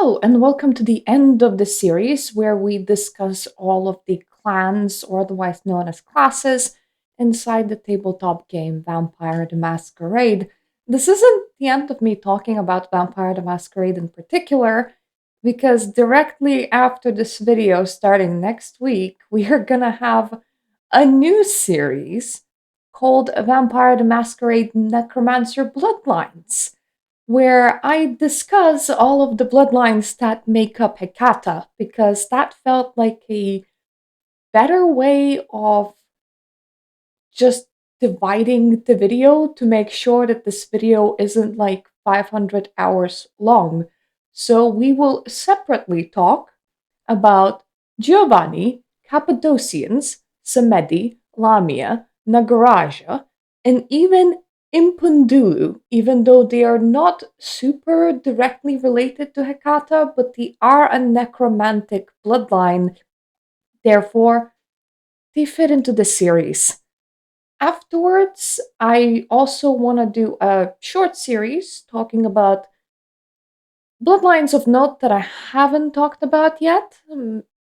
Hello, and welcome to the end of the series where we discuss all of the clans, or otherwise known as classes, inside the tabletop game Vampire the Masquerade. This isn't the end of me talking about Vampire the Masquerade in particular, because directly after this video, starting next week, we are gonna have a new series called Vampire the Masquerade Necromancer Bloodlines, where I discuss all of the bloodlines that make up Hecata, because that felt like a better way of just dividing the video to make sure that this video isn't like 500 hours long. So we will separately talk about Giovanni, Cappadocians, Samedi, Lamia, Nagaraja, and even Impundulu, even though they are not super directly related to Hecata, but they are a necromantic bloodline. Therefore, they fit into the series. Afterwards, I also want to do a short series talking about bloodlines of note that I haven't talked about yet,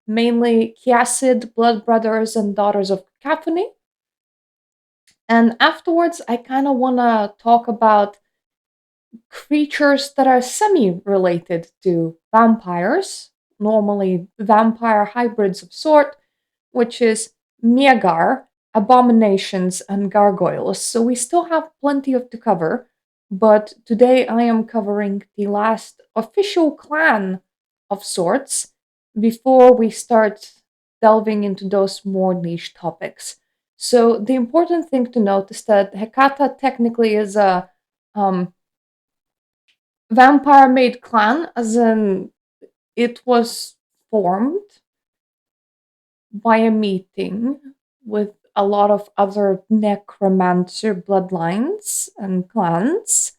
mainly Chiasid, blood brothers, and daughters of Cacophony. And afterwards, I kind of want to talk about creatures that are semi related to vampires, normally vampire hybrids of sort, which is Miagar, abominations, and gargoyles. So we still have plenty of to cover, but today I am covering the last official clan of sorts before we start delving into those more niche topics. So the important thing to note is that Hecata technically is a um, vampire made clan, as in it was formed by a meeting with a lot of other necromancer bloodlines and clans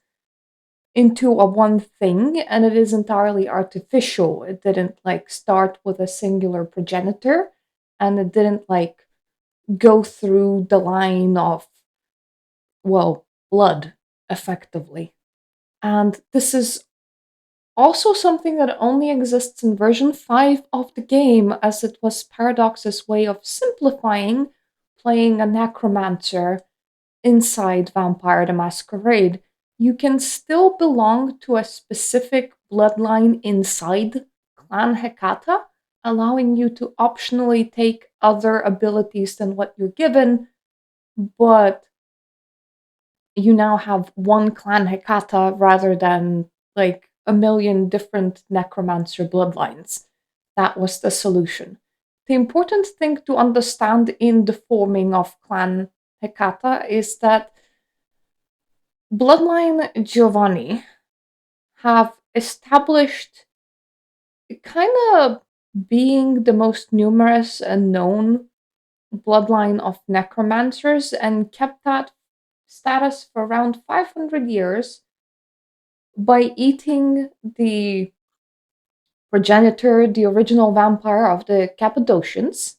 into a one thing, and it is entirely artificial. It didn't like start with a singular progenitor, and it didn't like go through the line of, well, blood effectively. And this is also something that only exists in version 5 of the game, as it was Paradox's way of simplifying playing a necromancer inside Vampire the Masquerade. You can still belong to a specific bloodline inside Clan Hecata, allowing you to optionally take other abilities than what you're given, but you now have one Clan Hecata rather than like a million different necromancer bloodlines. That was the solution. The important thing to understand in the forming of Clan Hecata is that Bloodline Giovanni have established kind of being the most numerous and known bloodline of necromancers and kept that status for around 500 years by eating the progenitor, the original vampire of the Cappadocians,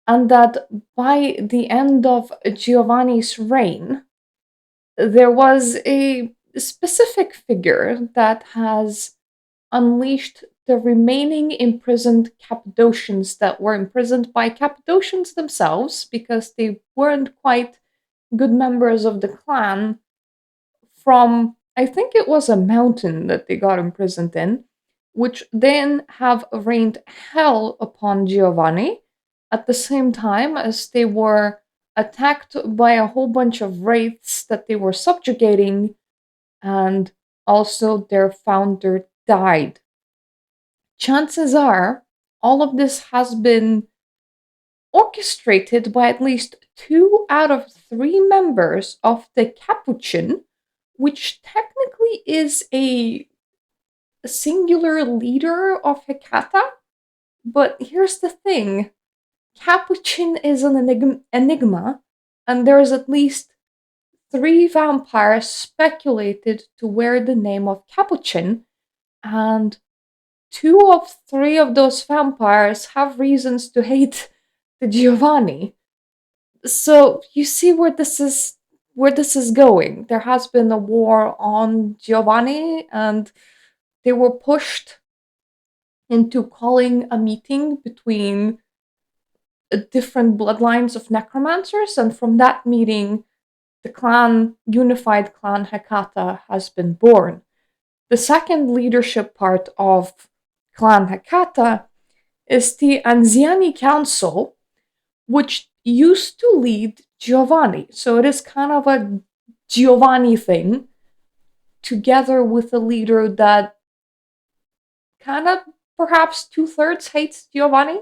and that by the end of Giovanni's reign, there was a specific figure that has unleashed the remaining imprisoned Cappadocians that were imprisoned by Cappadocians themselves because they weren't quite good members of the clan from, I think it was a mountain that they got imprisoned in, which then have rained hell upon Giovanni at the same time as they were attacked by a whole bunch of wraiths that they were subjugating, and also their founder died. Chances are all of this has been orchestrated by at least 2 out of 3 members of the Capuchin, which technically is a singular leader of Hecata. But here's the thing, Capuchin is an enigma, and there's at least 3 vampires speculated to wear the name of Capuchin, and 2 of 3 of those vampires have reasons to hate the Giovanni. So you see where this is going. There has been a war on Giovanni, and they were pushed into calling a meeting between different bloodlines of necromancers, and from that meeting, the unified clan Hecata has been born. The second leadership part of Clan Hecata is the Anziani Council, which used to lead Giovanni. So it is kind of a Giovanni thing, together with a leader that kind of perhaps two-thirds hates Giovanni.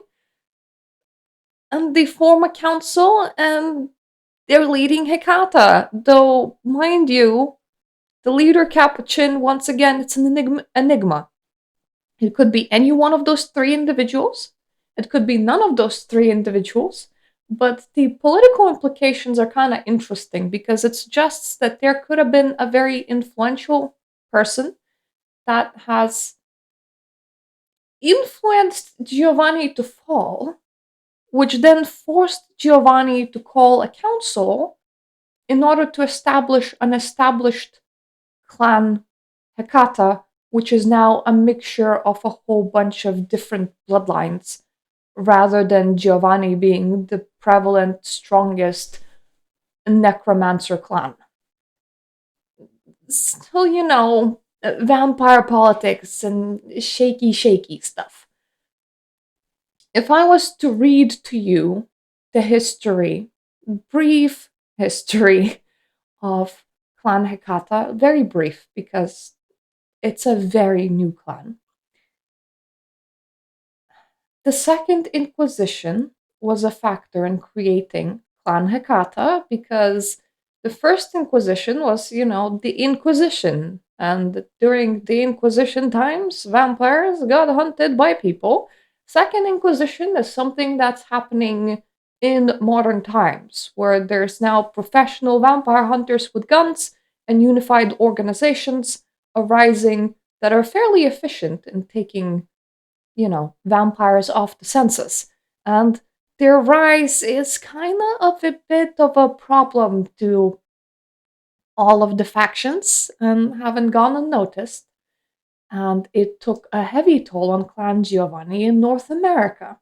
And they form a council and they're leading Hecata. Though, mind you, the leader Capuchin, once again, it's an enigma. It could be any one of those three individuals. It could be none of those three individuals. But the political implications are kind of interesting because it suggests that there could have been a very influential person that has influenced Giovanni to fall, which then forced Giovanni to call a council in order to establish an established clan Hecata, which is now a mixture of a whole bunch of different bloodlines, rather than Giovanni being the prevalent, strongest necromancer clan. So, vampire politics and shaky stuff. If I was to read to you the brief history of Clan Hecata, very brief because it's a very new clan. The Second Inquisition was a factor in creating Clan Hecata because the First Inquisition was, the Inquisition. And during the Inquisition times, vampires got hunted by people. Second Inquisition is something that's happening in modern times, where there's now professional vampire hunters with guns and unified organizations arising that are fairly efficient in taking, vampires off the census. And their rise is kind of a bit of a problem to all of the factions and haven't gone unnoticed. And it took a heavy toll on Clan Giovanni in North America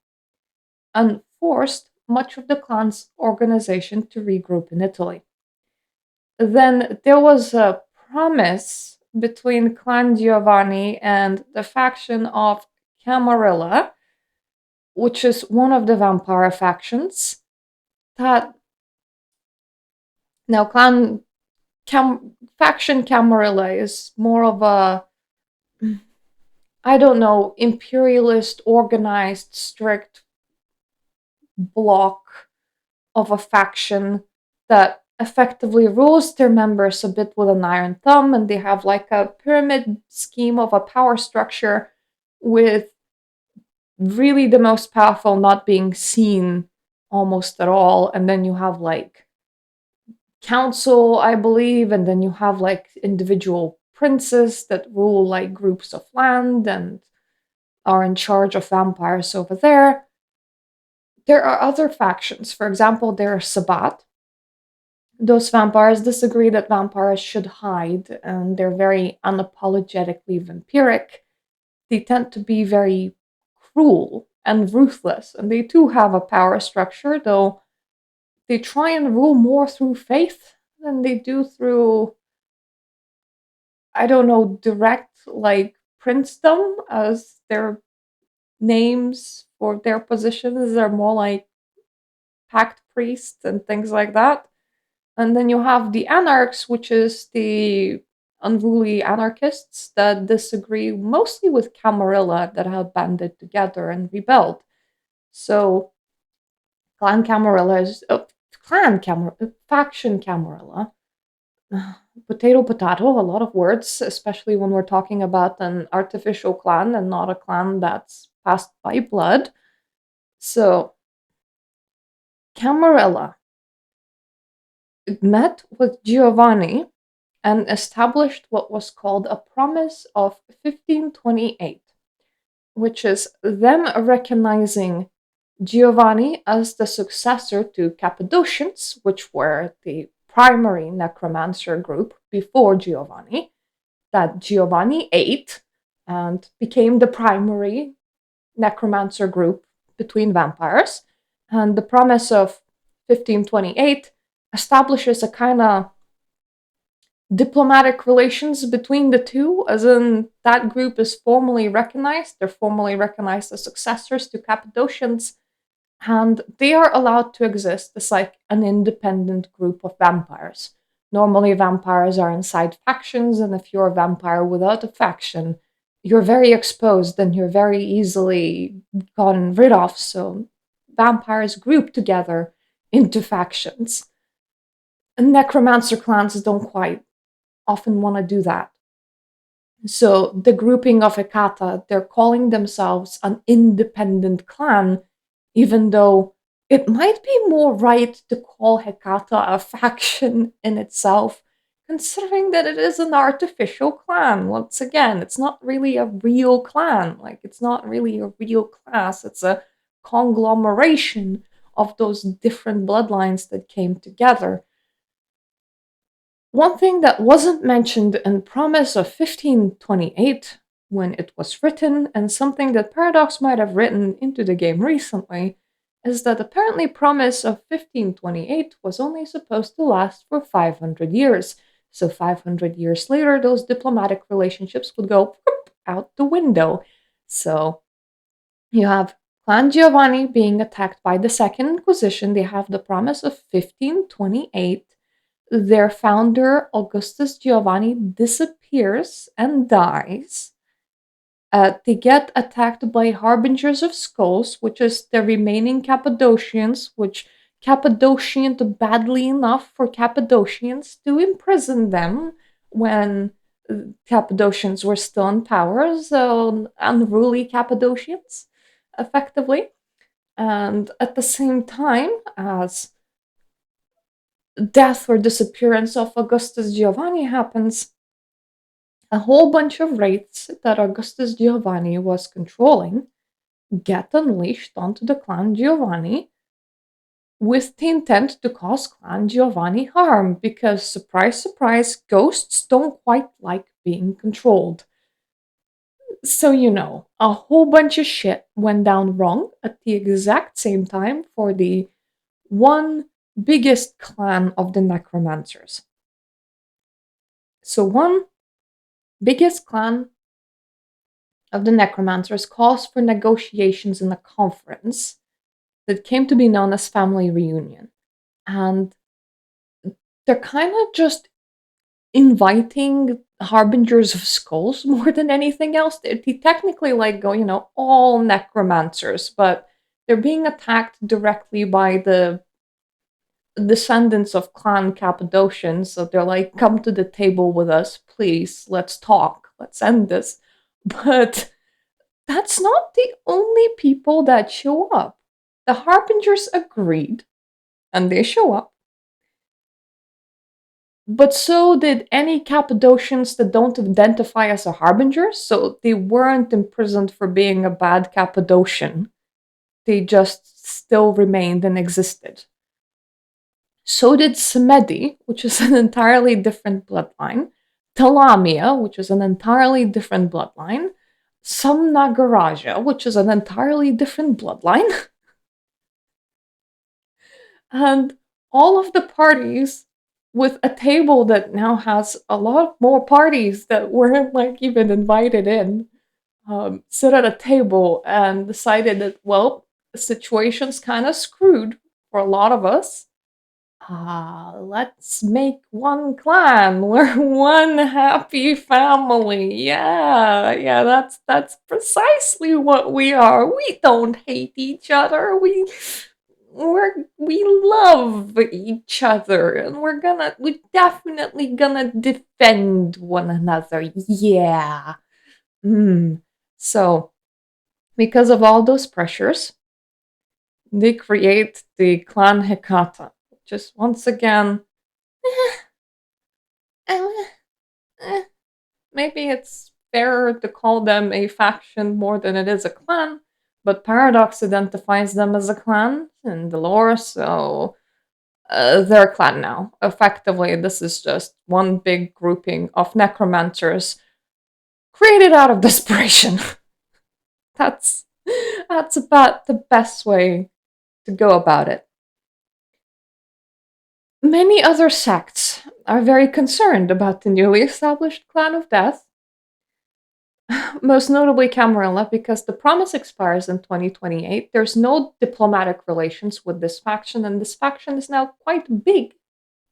and forced much of the clan's organization to regroup in Italy. Then there was a promise between Clan Giovanni and the faction of Camarilla, which is one of the vampire factions, that now faction Camarilla is more of a, I don't know, imperialist, organized, strict block of a faction that effectively rules their members a bit with an iron thumb, and they have like a pyramid scheme of a power structure with really the most powerful not being seen almost at all. And then you have like council, I believe, and then you have like individual princes that rule like groups of land and are in charge of vampires over there. There are other factions. For example, there are Sabbat. Those vampires disagree that vampires should hide, and they're very unapologetically vampiric. They tend to be very cruel and ruthless, and they too have a power structure, though they try and rule more through faith than they do through, I don't know, direct like princedom, as their names for their positions are more like pact priests and things like that. And then you have the anarchs, which is the unruly anarchists that disagree mostly with Camarilla that have banded together and rebelled. So Clan Camarilla is faction Camarilla. Potato, potato, a lot of words, especially when we're talking about an artificial clan and not a clan that's passed by blood. So, Camarilla met with Giovanni and established what was called a Promise of 1528, which is them recognizing Giovanni as the successor to Cappadocians, which were the primary necromancer group before Giovanni, that Giovanni ate, and became the primary necromancer group between vampires. And the promise of 1528 establishes a kind of diplomatic relations between the two, as in that group is formally recognized. They're formally recognized as successors to Cappadocians, and they are allowed to exist as like an independent group of vampires. Normally, vampires are inside factions, and if you're a vampire without a faction, you're very exposed and you're very easily gotten rid of. So, vampires group together into factions. And necromancer clans don't quite often want to do that. So the grouping of Hecata, they're calling themselves an independent clan, even though it might be more right to call Hecata a faction in itself, considering that it is an artificial clan. Once again, it's not really a real clan. Like, it's not really a real class. It's a conglomeration of those different bloodlines that came together. One thing that wasn't mentioned in Promise of 1528 when it was written, and something that Paradox might have written into the game recently, is that apparently Promise of 1528 was only supposed to last for 500 years. So 500 years later, those diplomatic relationships would go out the window. So you have Clan Giovanni being attacked by the Second Inquisition. They have the Promise of 1528. Their founder, Augustus Giovanni, disappears and dies. They get attacked by Harbingers of Skulls, which is the remaining Cappadocians, which Cappadocianed badly enough for Cappadocians to imprison them when Cappadocians were still in power, so unruly Cappadocians, effectively. And at the same time as death or disappearance of Augustus Giovanni happens, a whole bunch of wraiths that Augustus Giovanni was controlling get unleashed onto the Clan Giovanni with the intent to cause Clan Giovanni harm because, surprise, surprise, ghosts don't quite like being controlled. So, a whole bunch of shit went down wrong at the exact same time for the one biggest clan of the necromancers. So, one biggest clan of the necromancers calls for negotiations in a conference that came to be known as Family Reunion. And they're kind of just inviting harbingers of skulls more than anything else. They technically like go, all necromancers, but they're being attacked directly by the descendants of Clan Cappadocian. So they're like, come to the table with us, please. Let's talk. Let's end this. But that's not the only people that show up. The Harbingers agreed, and they show up. But so did any Cappadocians that don't identify as a Harbinger, so they weren't imprisoned for being a bad Cappadocian. They just still remained and existed. So did Semedi, which is an entirely different bloodline, Talamia, which is an entirely different bloodline, some Nagaraja, which is an entirely different bloodline, and all of the parties with a table that now has a lot more parties that weren't like even invited in, sit at a table and decided that, well, the situation's kind of screwed for a lot of us. Let's make one clan. We're one happy family. Yeah, that's precisely what we are. We don't hate each other. We love each other, and we're definitely gonna defend one another. Yeah. So, because of all those pressures, they create the clan Hecata, which is once again, eh, eh, maybe it's fairer to call them a faction more than it is a clan, but Paradox identifies them as a clan in the lore, so they're a clan now. Effectively, this is just one big grouping of necromancers created out of desperation. that's that's about the best way to go about it. Many other sects are very concerned about the newly established clan of death, most notably Camarilla, because the promise expires in 2028. There's no diplomatic relations with this faction, and this faction is now quite big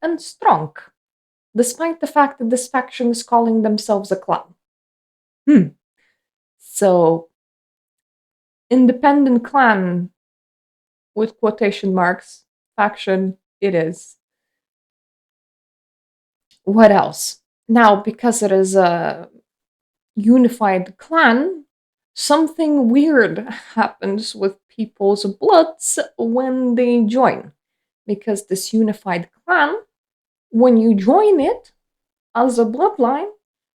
and strong, despite the fact that this faction is calling themselves a clan. Hmm. So, independent clan with quotation marks, faction it is. What else? Now, because it is a unified clan, something weird happens with people's bloods when they join. Because this unified clan, when you join it as a bloodline,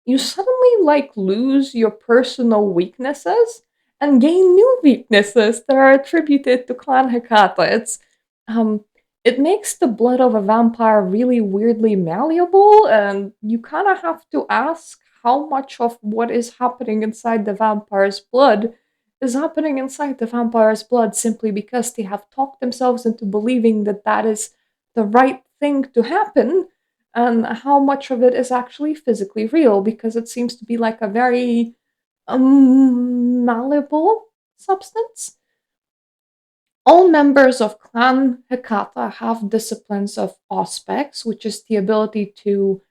you suddenly lose your personal weaknesses and gain new weaknesses that are attributed to Clan Hecata. Um it makes the blood of a vampire really weirdly malleable, and you kind of have to ask how much of what is happening inside the vampire's blood is happening inside the vampire's blood simply because they have talked themselves into believing that that is the right thing to happen, and how much of it is actually physically real, because it seems to be like a very malleable substance. All members of Clan Hecata have disciplines of Auspex, which is the ability to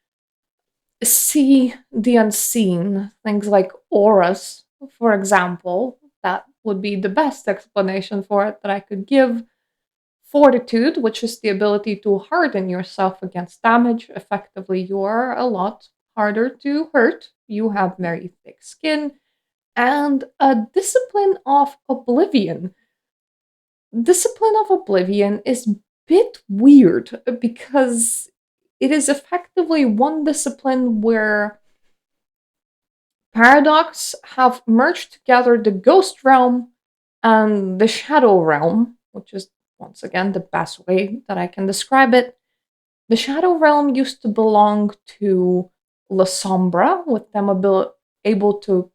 see the unseen, things like auras, for example. That would be the best explanation for it that I could give. Fortitude, which is the ability to harden yourself against damage. Effectively, you are a lot harder to hurt. You have very thick skin. And a discipline of oblivion. Discipline of oblivion is a bit weird because it is effectively one discipline where Paradox have merged together the ghost realm and the shadow realm, which is once again the best way that I can describe it. The shadow realm used to belong to La Sombra, with them able to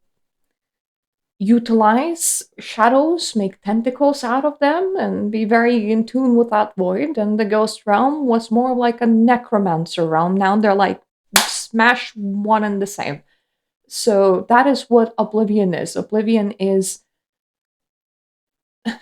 utilize shadows, make tentacles out of them, and be very in tune with that void. And the ghost realm was more like a necromancer realm. Now they're like smash one and the same. So that is what Oblivion is. Oblivion is the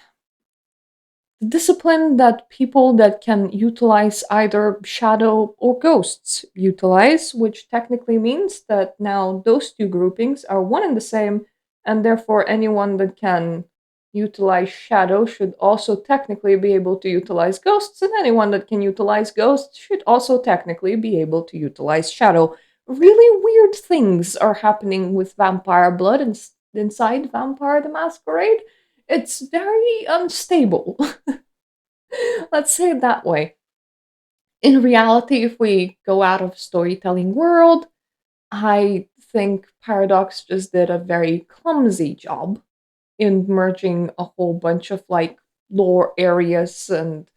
discipline that people that can utilize either shadow or ghosts utilize, which technically means that now those two groupings are one and the same, and therefore anyone that can utilize shadow should also technically be able to utilize ghosts, and anyone that can utilize ghosts should also technically be able to utilize shadow. Really weird things are happening with vampire blood inside Vampire the Masquerade. It's very unstable. Let's say it that way. In reality, if we go out of storytelling world, I think Paradox just did a very clumsy job in merging a whole bunch of lore areas and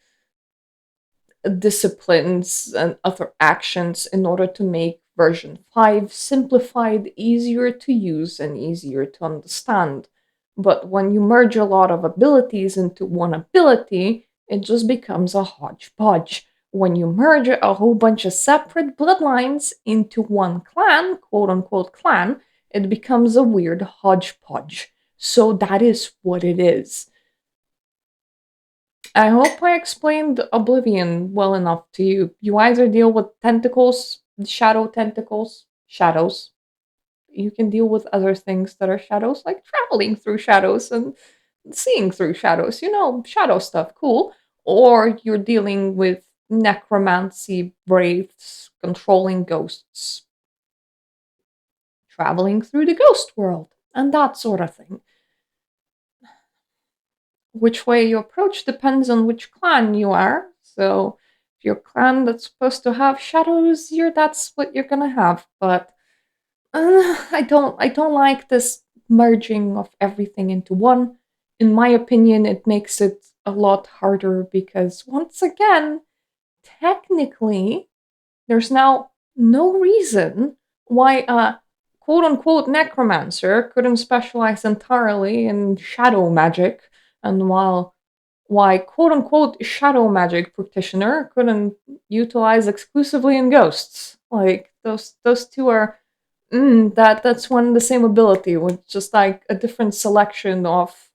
disciplines and other actions in order to make version 5 simplified, easier to use, and easier to understand. But when you merge a lot of abilities into one ability, it just becomes a hodgepodge. When you merge a whole bunch of separate bloodlines into one clan, quote unquote clan, it becomes a weird hodgepodge. So that is what it is. I hope I explained Oblivion well enough to you. You either deal with tentacles, shadow tentacles, shadows. You can deal with other things that are shadows, like traveling through shadows and seeing through shadows. Shadow stuff, cool. Or you're dealing with necromancy, wraiths, controlling ghosts, traveling through the ghost world, and that sort of thing. Which way you approach depends on which clan you are. So if you're a clan that's supposed to have shadows, that's what you're gonna have. But I don't like this merging of everything into one. In my opinion, it makes it a lot harder because once again, technically, there's now no reason why a quote unquote necromancer couldn't specialize entirely in shadow magic, and while why quote unquote shadow magic practitioner couldn't utilize exclusively in ghosts. Like those two are that's one and the same ability with just like a different selection of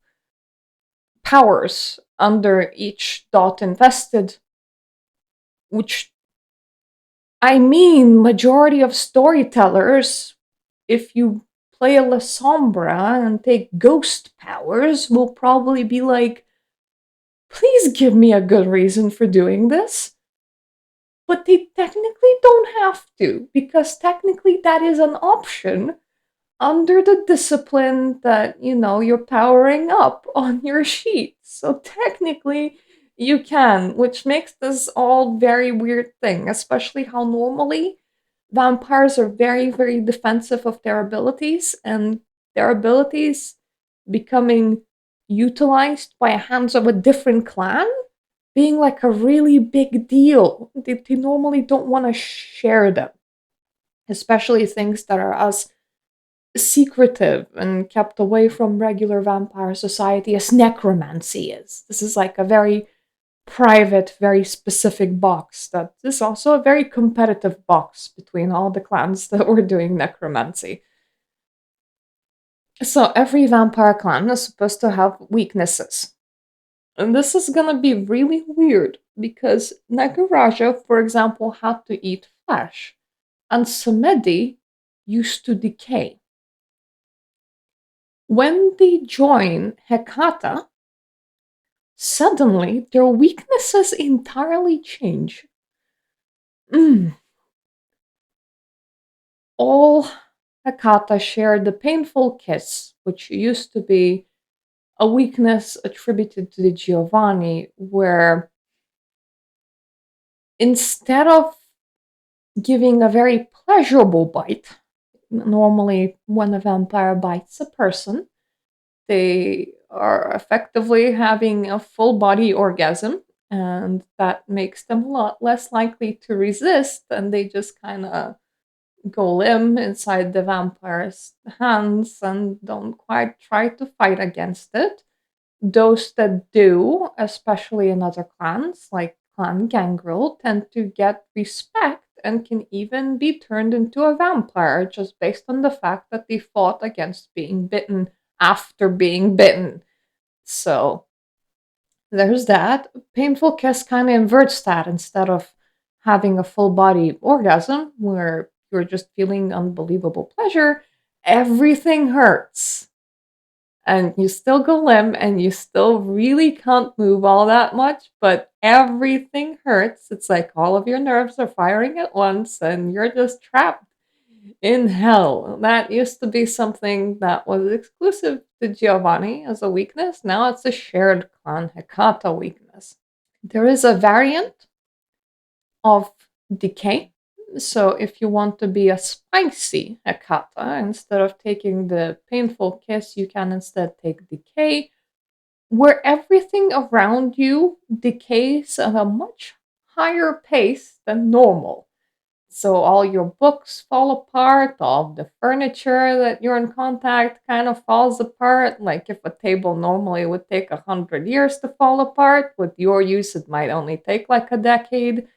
powers under each dot invested, which I mean majority of storytellers, if you play a La Sombra and take ghost powers, will probably be like, please give me a good reason for doing this. But they technically don't have to, because technically that is an option under the discipline that, you're powering up on your sheet. So technically you can, which makes this all very weird thing, especially how normally vampires are very, very defensive of their abilities, and their abilities becoming utilized by hands of a different clan being like a really big deal. They normally don't want to share them, especially things that are as secretive and kept away from regular vampire society as necromancy is. This is like a very private, very specific box that is also a very competitive box between all the clans that were doing necromancy. So every vampire clan is supposed to have weaknesses. And this is gonna be really weird because Nagaraja, for example, had to eat flesh, and Samedi used to decay. When they join Hecata, suddenly their weaknesses entirely change. Mm. All Hecata shared the painful kiss, which used to be a weakness attributed to the Giovanni, where instead of giving a very pleasurable bite, normally when a vampire bites a person, they are effectively having a full body orgasm, and that makes them a lot less likely to resist, and they just kind of go limp inside the vampire's hands and don't quite try to fight against it. Those that do, especially in other clans like Clan Gangrel, tend to get respect and can even be turned into a vampire just based on the fact that they fought against being bitten after being bitten. So there's that. Painful Kiss kind of inverts that. Instead of having a full body orgasm where you're just feeling unbelievable pleasure, everything hurts. And you still go limp and you still really can't move all that much, but everything hurts. It's like all of your nerves are firing at once and you're just trapped in hell. That used to be something that was exclusive to Giovanni as a weakness. Now it's a shared clan Hecata weakness. There is a variant of decay. So if you want to be a spicy Hecata, instead of taking the painful kiss, you can instead take decay, where everything around you decays at a much higher pace than normal. So all your books fall apart, all the furniture that you're in contact kind of falls apart. Like if a table normally would take 100 years to fall apart, with your use it might only take like a decade.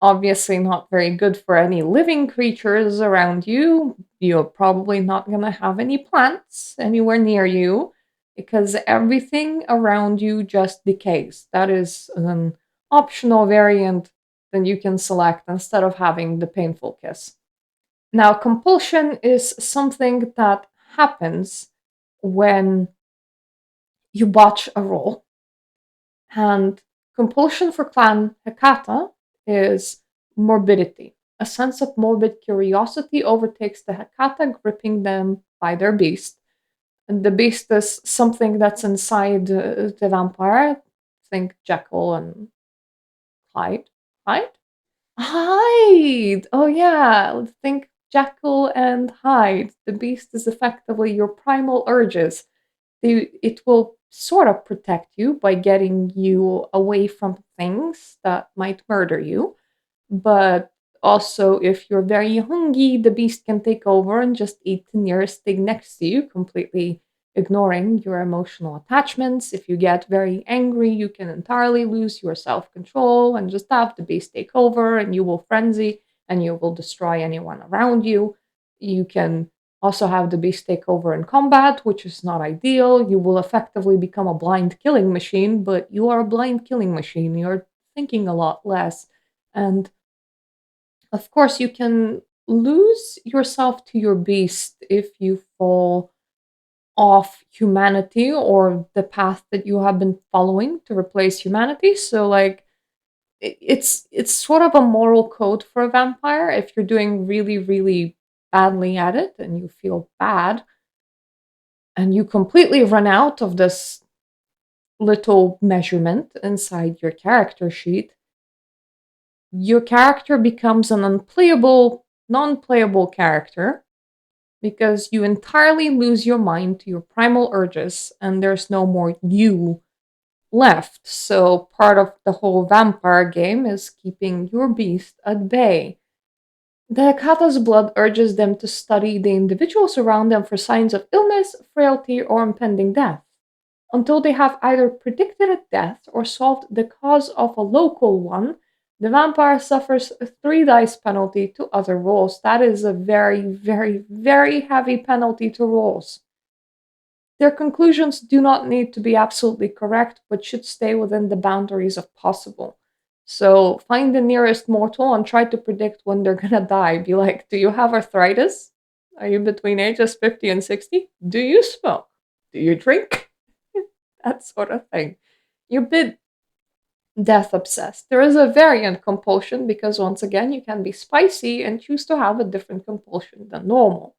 Obviously not very good for any living creatures around you. You're probably not going to have any plants anywhere near you because everything around you just decays. That is an optional variant that you can select instead of having the painful kiss. Now, compulsion is something that happens when you botch a roll. And compulsion for Clan Hecata is morbidity. A sense of morbid curiosity overtakes the Hecata, gripping them by their beast. And the beast is something that's inside the vampire. Think Jekyll and Hyde. Hyde? Hyde! Oh, yeah. Think Jekyll and Hyde. The beast is effectively your primal urges. It will sort of protect you by getting you away from things that might murder you. But also, if you're very hungry, the beast can take over and just eat the nearest thing next to you, completely ignoring your emotional attachments. If you get very angry, you can entirely lose your self control and just have the beast take over, and you will frenzy and you will destroy anyone around you. You can also have the beast take over in combat, which is not ideal. You will effectively become a blind killing machine, but you are a blind killing machine. You're thinking a lot less. And of course, you can lose yourself to your beast if you fall off humanity or the path that you have been following to replace humanity. So, like, it's sort of a moral code for a vampire. If you're doing really, really badly at it and you feel bad, and you completely run out of this little measurement inside your character sheet, your character becomes an unplayable, non playable character because you entirely lose your mind to your primal urges and there's no more you left. So, part of the whole vampire game is keeping your beast at bay. The Hecata's blood urges them to study the individuals around them for signs of illness, frailty, or impending death, until they have either predicted a death or solved the cause of a local one. The vampire suffers a 3 dice penalty to other rolls. That is a very, very, very heavy penalty to rolls. Their conclusions do not need to be absolutely correct, but should stay within the boundaries of possible. So find the nearest mortal and try to predict when they're gonna die. Be like, do you have arthritis? Are you between ages 50 and 60? Do you smoke? Do you drink? That sort of thing. You're a bit death obsessed. There is a variant compulsion because, once again, you can be spicy and choose to have a different compulsion than normal.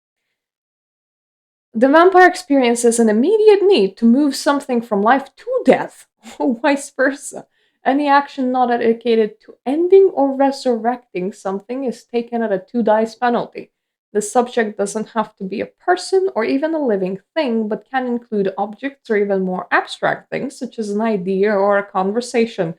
The vampire experiences an immediate need to move something from life to death, or vice versa. Any action not dedicated to ending or resurrecting something is taken at a 2 dice penalty. The subject doesn't have to be a person or even a living thing, but can include objects or even more abstract things, such as an idea or a conversation.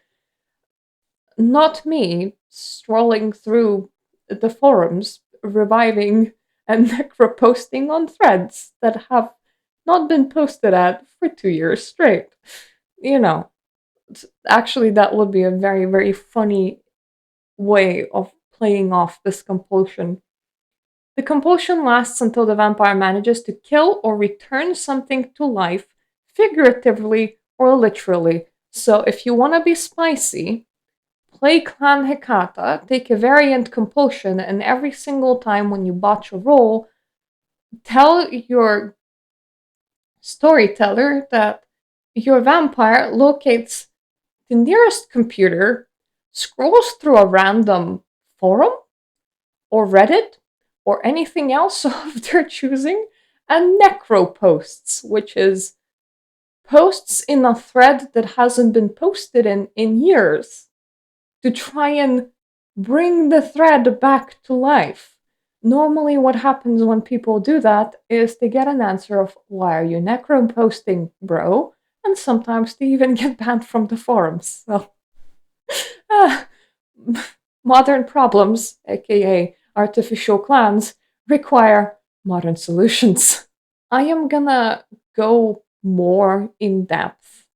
Not me strolling through the forums, reviving and necroposting on threads that have not been posted at for 2 years straight. You know, actually, that would be a very, very funny way of playing off this compulsion. The compulsion lasts until the vampire manages to kill or return something to life, figuratively or literally. So, if you want to be spicy, play Clan Hecata, take a variant compulsion, and every single time when you botch a roll, tell your storyteller that your vampire locates the nearest computer, scrolls through a random forum or Reddit or anything else of their choosing, and necro posts, which is posts in a thread that hasn't been posted in years, to try and bring the thread back to life. Normally, what happens when people do that is they get an answer of, "Why are you necro posting, bro?" And sometimes they even get banned from the forums. So, ah, modern problems, aka artificial clans, require modern solutions. I am gonna go more in depth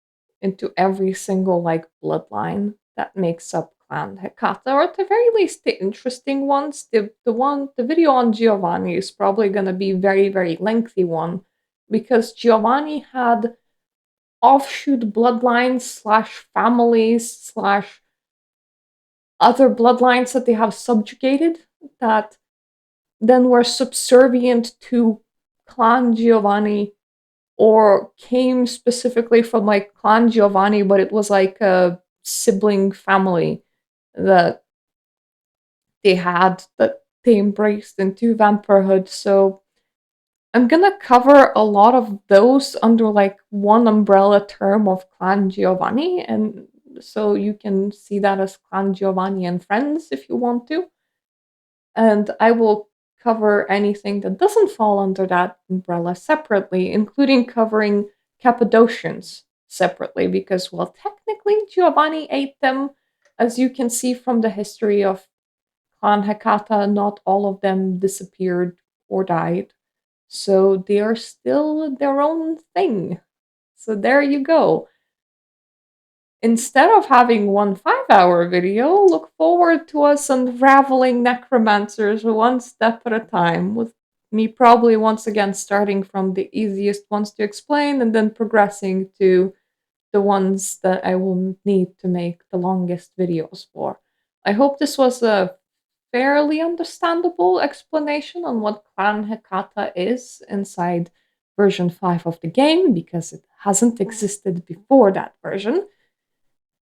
into every single like bloodline that makes up Clan Hecata, or at the very least the interesting ones. The video on Giovanni is probably gonna be very, very lengthy one because Giovanni had offshoot bloodlines slash families slash other bloodlines that they have subjugated that then were subservient to Clan Giovanni or came specifically from like Clan Giovanni, but it was like a sibling family that they had that they embraced into vampirehood. So I'm gonna cover a lot of those under like one umbrella term of Clan Giovanni, and so you can see that as Clan Giovanni and Friends if you want to. And I will cover anything that doesn't fall under that umbrella separately, including covering Cappadocians separately, because, well, technically Giovanni ate them, as you can see from the history of Clan Hecata, not all of them disappeared or died. So they are still their own thing. So there you go. Instead of having one 5-hour video, look forward to us unraveling necromancers one step at a time, with me probably once again starting from the easiest ones to explain and then progressing to the ones that I will need to make the longest videos for. I hope this was a fairly understandable explanation on what Clan Hecata is inside version 5 of the game, because it hasn't existed before that version.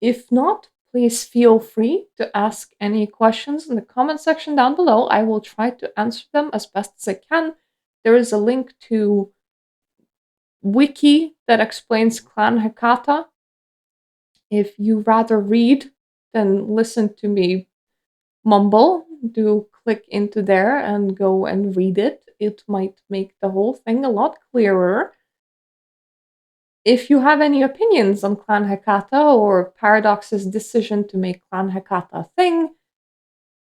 If not, please feel free to ask any questions in the comment section down below. I will try to answer them as best as I can. There is a link to wiki that explains Clan Hecata. If you rather read than listen to me mumble, do click into there and go and read it. It might make the whole thing a lot clearer. If you have any opinions on Clan Hecata or Paradox's decision to make Clan Hecata a thing,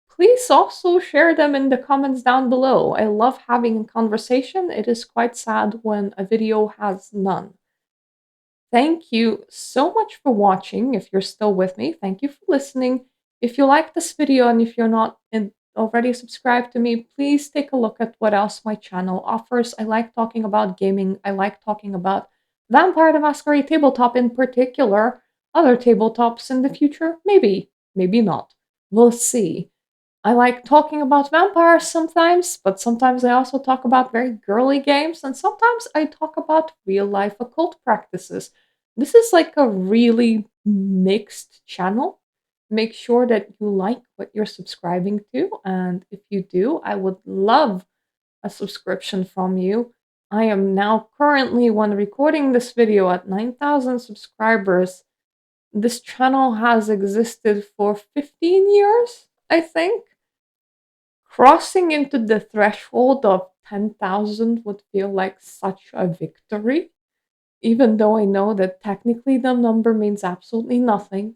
please also share them in the comments down below. I love having a conversation. It is quite sad when a video has none. Thank you so much for watching. If you're still with me, thank you for listening. If you like this video and if you're not already subscribed to me, please take a look at what else my channel offers. I like talking about gaming. I like talking about Vampire the Masquerade tabletop in particular. Other tabletops in the future? Maybe, maybe not. We'll see. I like talking about vampires sometimes, but sometimes I also talk about very girly games, and sometimes I talk about real life occult practices. This is like a really mixed channel. Make sure that you like what you're subscribing to, and if you do, I would love a subscription from you. I am now currently, when recording this video, at 9,000 subscribers. This channel has existed for 15 years, I think. Crossing into the threshold of 10,000 would feel like such a victory, even though I know that technically the number means absolutely nothing,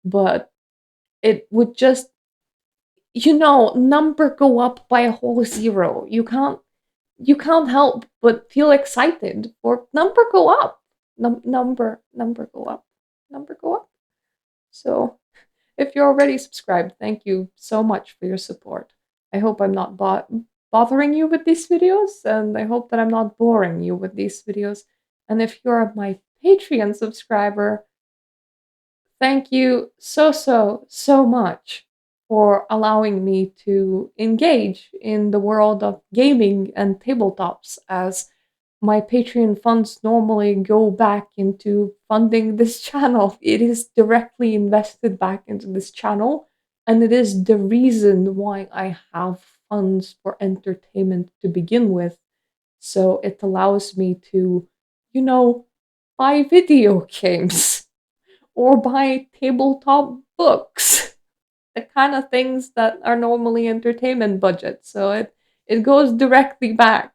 but it would just, number go up by a whole zero. You can't help but feel excited for number go up. Number go up. Number go up. So if you're already subscribed, thank you so much for your support. I hope I'm not bothering you with these videos, and I hope that I'm not boring you with these videos. And if you're my Patreon subscriber, thank you so much for allowing me to engage in the world of gaming and tabletops, as my Patreon funds normally go back into funding this channel. It is directly invested back into this channel, and it is the reason why I have funds for entertainment to begin with. So it allows me to, you know, buy video games or buy tabletop books, the kind of things that are normally entertainment budgets. So it goes directly back.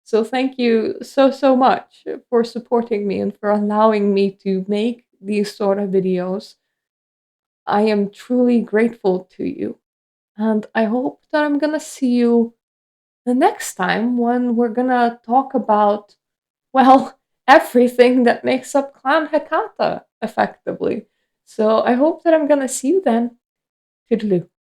So thank you so much for supporting me and for allowing me to make these sort of videos. I am truly grateful to you. And I hope that I'm gonna see you the next time when we're gonna talk about, well, everything that makes up Clan Hecata, effectively. So I hope that I'm gonna see you then. Toodaloo.